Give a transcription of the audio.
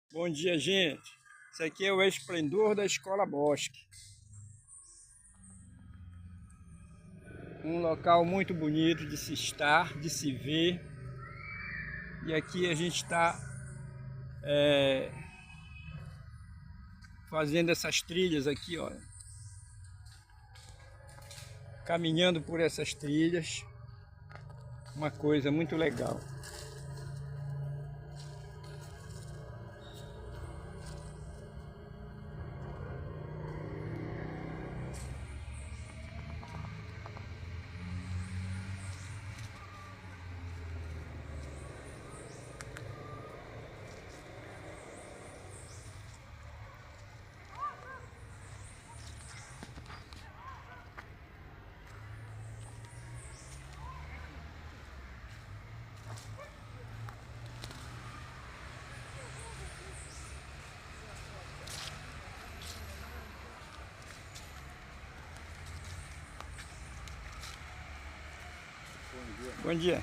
Bom dia, gente. Isso aqui é o esplendor da Escola Bosque. Um local muito bonito de se estar, de se ver. E aqui a gente está fazendo essas trilhas aqui, ó. Caminhando por essas trilhas. Uma coisa muito legal. Bom dia.